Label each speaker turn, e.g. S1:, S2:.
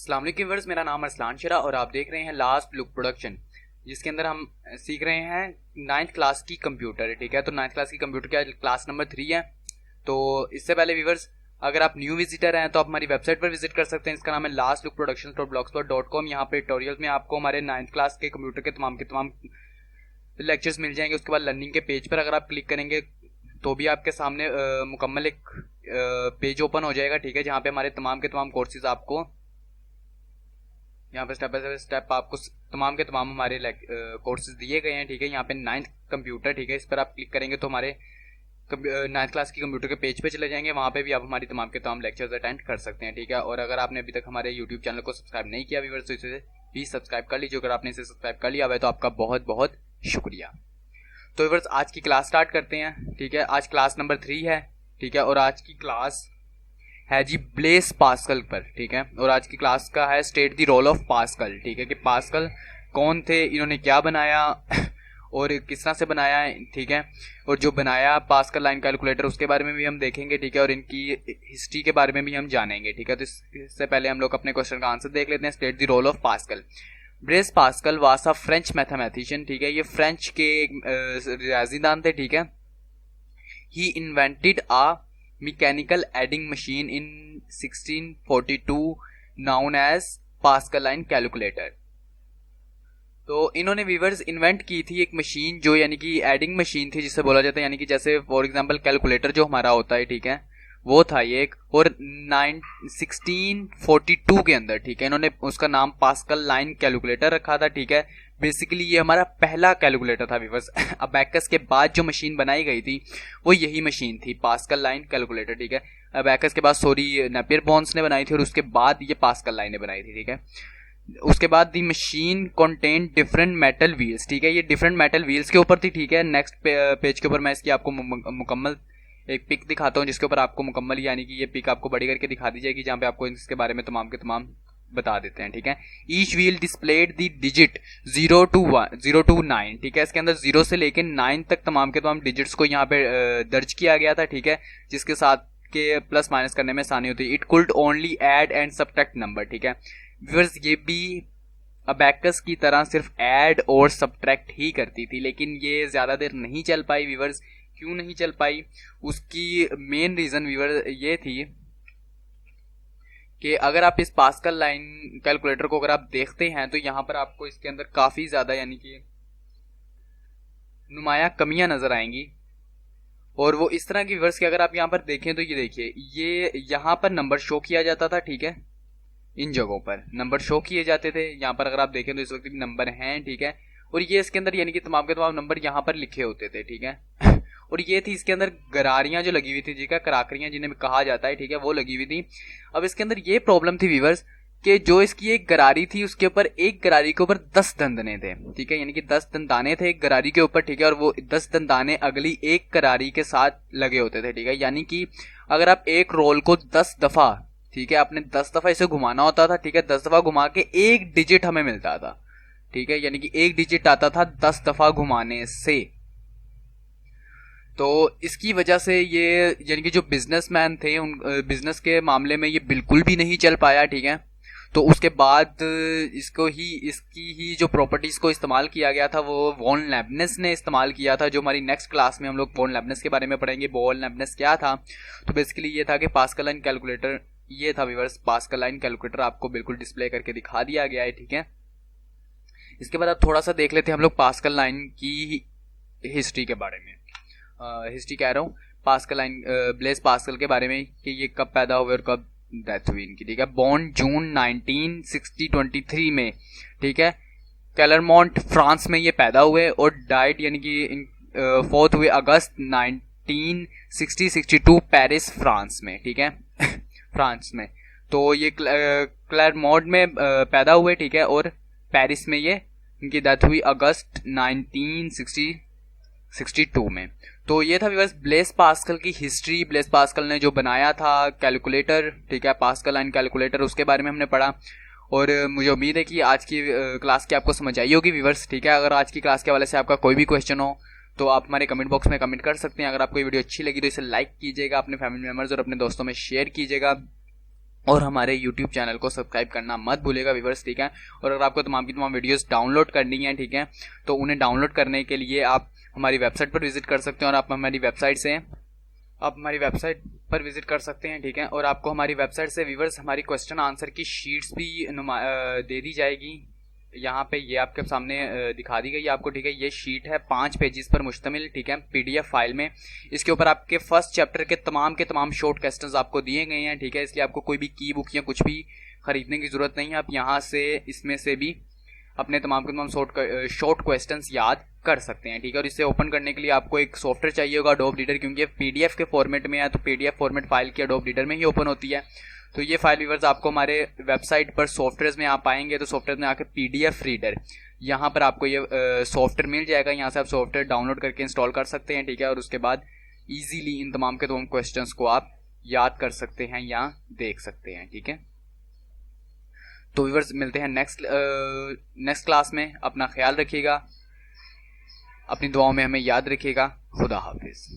S1: अस्सलाम वालेकुम व्यूअर्स, मेरा नाम अरसलान शरा और आप देख रहे हैं लास्ट लुक प्रोडक्शन, जिसके अंदर हम सीख रहे हैं 9th क्लास की कंप्यूटर। ठीक है, तो 9th क्लास की कंप्यूटर का क्लास नंबर 3 है। तो इससे पहले व्यूअर्स, अगर आप न्यू विजिटर हैं तो आप हमारी वेबसाइट पर विजिट कर सकते हैं। इसका नाम है lastlookproductions.blogspot.com। यहाँ पे ट्यूटोरियल्स में आपको हमारे 9th क्लास के कंप्यूटर के तमाम लेक्चर्स मिल जाएंगे। उसके बाद लर्निंग के पेज पर अगर आप क्लिक करेंगे तो भी आपके सामने मुकम्मल एक पेज ओपन हो जाएगा। ठीक है, जहाँ पे हमारे तमाम के तमाम कोर्सेज आपको यहाँ पे स्टेप बाय स्टेप आपको तमाम के तमाम हमारे कोर्सेज दिए गए हैं। ठीक है, यहाँ पे 9th कंप्यूटर, ठीक है, इस पर आप क्लिक करेंगे तो हमारे 9th क्लास की कंप्यूटर के पेज पे चले जाएंगे। वहाँ पे भी आप हमारी तमाम के तमाम लेक्चर्स अटेंड कर सकते हैं। ठीक है, और अगर आपने अभी तक हमारे यूट्यूब चैनल को सब्सक्राइब नहीं किया व्यूअर्स तो इसे प्लीज सब्सक्राइब कर लीजिए। अगर आपने इसे सब्सक्राइब कर लिया हुआ है तो आपका बहुत बहुत शुक्रिया। तो व्यूअर्स, आज की क्लास स्टार्ट करते हैं। ठीक है, आज क्लास नंबर 3 है। ठीक है, और आज की क्लास है जी ब्लेस पास्कल पर। ठीक है, और आज की क्लास का है state the role of Pascal. ठीक है, कि पास्कल कौन थे, इन्होंने क्या बनाया और किस तरह से बनाया है। ठीक है, और जो बनाया पास्कल लाइन कैलकुलेटर उसके बारे में भी हम देखेंगे। ठीक है, और इनकी हिस्ट्री के बारे में भी हम जानेंगे। ठीक है, तो इससे पहले हम लोग अपने क्वेश्चन का आंसर देख लेते हैं। State the role of Pascal. Blaise Pascal was a French mathematician. ठीक है, ये फ्रेंच के एक रियाजीदान थे। ठीक है, he invented a mechanical adding machine in 1642 known as Pascaline calculator. तो इन्होंने व्यूअर्स इन्वेंट की थी एक मशीन जो यानी कि एडिंग मशीन थी, जिसे बोला जाता है, यानी कि जैसे फॉर एग्जांपल कैलकुलेटर जो हमारा होता है। ठीक है, वो था ये एक, और 1642 के अंदर, ठीक है, इन्होंने उसका नाम पास्कल लाइन कैलकुलेटर रखा था। ठीक है, बेसिकली ये हमारा पहला कैलकुलेटर था व्यूअर्स। अबैकस के बाद जो मशीन बनाई गई थी वो यही मशीन थी, पास्कल लाइन कैलकुलेटर। ठीक है, अबैकस के बाद नेपियर बोन्स ने बनाई थी और उसके बाद ये पास्कल लाइन ने बनाई थी। ठीक है, उसके बाद the machine contain different metal wheels. ठीक है, ये डिफरेंट मेटल व्हील्स के ऊपर थी। ठीक है, नेक्स्ट पेज के ऊपर मैं इसकी आपको मुकम्मल एक पिक दिखाता हूँ, जिसके ऊपर आपको मुकम्मल यानी कि ये पिक आपको बड़ी करके दिखा दी जाएगी, जहाँ पे आपको इसके बारे में तमाम के तमाम बता देते हैं। ठीक है, each wheel displayed the digit 0 to 9। ठीक है, इसके अंदर 0 से लेकर 9 तक तमाम के तमाम डिजिट्स को यहाँ पे दर्ज किया गया था। ठीक है, जिसके साथ के प्लस माइनस करने में आसानी होती है। It could only add and subtract number. ठीक है व्यूअर्स, ये भी अबैकस की तरह सिर्फ ऐड और सब्ट्रैक्ट ही करती थी, लेकिन ये ज्यादा देर नहीं चल पाई व्यूअर्स। क्यों नहीं चल पाई, उसकी मेन रीजन व्यूअर ये थी कि अगर आप इस पास्कल लाइन कैलकुलेटर को अगर आप देखते हैं तो यहाँ पर आपको इसके अंदर काफी ज्यादा यानी कि नुमाया कमियां नजर आएंगी। और वो इस तरह की व्यूअर्स कि अगर आप यहाँ पर देखें तो ये देखिए, ये यहाँ पर नंबर शो किया जाता था। ठीक है, इन जगहों पर नंबर शो किए जाते थे। यहाँ पर अगर आप देखें तो इस वक्त भी नंबर हैं। ठीक है, और ये इसके अंदर यानी कि तमाम के तमाम नंबर यहाँ पर लिखे होते थे। ठीक है, और ये थी इसके अंदर गरारियां जो लगी हुई थी, ठीक है, कराकरियां जिन्हें कहा जाता है। ठीक है, वो लगी हुई थी। अब इसके अंदर ये प्रॉब्लम थी व्यूअर्स कि जो इसकी एक गरारी थी उसके ऊपर, एक गरारी के ऊपर 10 दंदने थे। ठीक है, यानी कि 10 दंदाने थे एक गरारी के ऊपर। ठीक है, और वो 10 दंदाने अगली एक गरारी के साथ लगे होते थे। ठीक है, यानी कि अगर आप एक रोल को 10 दफा, ठीक है, आपने 10 दफा इसे घुमाना होता था। ठीक है, 10 दफा घुमा के एक डिजिट हमें मिलता था। ठीक है, यानी कि एक डिजिट आता था 10 दफा घुमाने से। तो इसकी वजह से ये यानी कि जो बिजनेसमैन थे उन बिजनेस के मामले में ये बिल्कुल भी नहीं चल पाया। ठीक है, तो उसके बाद इसकी ही जो प्रॉपर्टीज को इस्तेमाल किया गया था वो वॉन लेबनेस ने इस्तेमाल किया था। जो हमारी नेक्स्ट क्लास में हम लोग वॉन लेबनेस के बारे में पढ़ेंगे। वॉन लेबनेस क्या था, तो बेसिकली ये था कि पास्कल लाइन कैलकुलेटर, ये था व्यूअर्स पास्कल लाइन कैलकुलेटर, आपको बिल्कुल डिस्प्ले करके दिखा दिया गया है। ठीक है, इसके बाद अब थोड़ा सा देख लेते हैं हम लोग पास्कल लाइन की हिस्ट्री के बारे में। हिस्ट्री कह रहा हूँ पास्कल लाइन ब्लेस पास्कल के बारे में कि ये कब पैदा हुए और कब डेथ हुई इनकी। ठीक है, बॉर्न जून 1923 में। ठीक है, कैलरमोंट फ्रांस में ये पैदा हुए और डाइट यानी कि 4 हुए अगस्त 1962 पेरिस फ्रांस में। ठीक है फ्रांस में, तो ये क्लरमोंट में पैदा हुए। ठीक है, और पेरिस में ये इनकी डेथ हुई अगस्त 1962 में। तो ये था व्यूअर्स ब्लेस पास्कल की हिस्ट्री। ब्लेस पास्कल ने जो बनाया था कैलकुलेटर, ठीक है, पास्कल लाइन कैलकुलेटर, उसके बारे में हमने पढ़ा। और मुझे उम्मीद है कि आज की क्लास की आपको समझ आई होगी व्यूअर्स। ठीक है, अगर आज की क्लास के हवाले से आपका कोई भी क्वेश्चन हो तो आप हमारे कमेंट बॉक्स में कमेंट कर सकते हैं। अगर आपको ये वीडियो अच्छी लगी तो इसे लाइक कीजिएगा, अपने फैमिली मेम्बर्स और अपने दोस्तों में शेयर कीजिएगा। और हमारे YouTube चैनल को सब्सक्राइब करना मत भूलिएगा व्यूअर्स, ठीक है। और अगर आपको तमाम की तमाम वीडियोस डाउनलोड करनी है, ठीक है, तो उन्हें डाउनलोड करने के लिए आप हमारी वेबसाइट पर विजिट कर सकते हैं, और आप हमारी वेबसाइट पर विजिट कर सकते हैं, ठीक है। और आपको हमारी वेबसाइट से व्यूअर्स हमारी क्वेश्चन आंसर की शीट्स भी दे दी जाएगी। यहाँ पे ये आपके सामने दिखा दी गई आपको, ठीक है। ये शीट है 5 पेजेस पर मुश्तमिल, ठीक है, PDF फाइल में। इसके ऊपर आपके फर्स्ट चैप्टर के तमाम शॉर्ट क्वेश्चंस आपको दिए गए हैं, ठीक है। इसलिए आपको कोई भी की बुक या कुछ भी खरीदने की जरूरत नहीं है। आप यहाँ से इसमें से भी अपने तमाम के तमाम शॉर्ट क्वेश्चंस याद कर सकते हैं, ठीक है। और इसे ओपन करने के लिए आपको एक सॉफ्टवेयर चाहिए होगा, एडोब रीडर, क्योंकि PDF के फॉर्मेट में है, तो PDF फॉर्मेट फाइल की एडोब रीडर में ही ओपन होती है। तो ये फाइल व्यूअर्स आपको हमारे वेबसाइट पर सॉफ्टवेयर में आप आएंगे तो सॉफ्टवेयर में आके PDF रीडर, यहाँ पर आपको ये सॉफ्टवेयर मिल जाएगा। यहाँ से आप सॉफ्टवेयर डाउनलोड करके इंस्टॉल कर सकते हैं, ठीक है। और उसके बाद इजीली इन तमाम के तमाम क्वेश्चंस को आप याद कर सकते हैं या देख सकते हैं, ठीक है। तो व्यूअर्स मिलते हैं नेक्स्ट क्लास में। अपना ख्याल रखिएगा, अपनी दुआओं में हमें याद रखिएगा। खुदा हाफिज।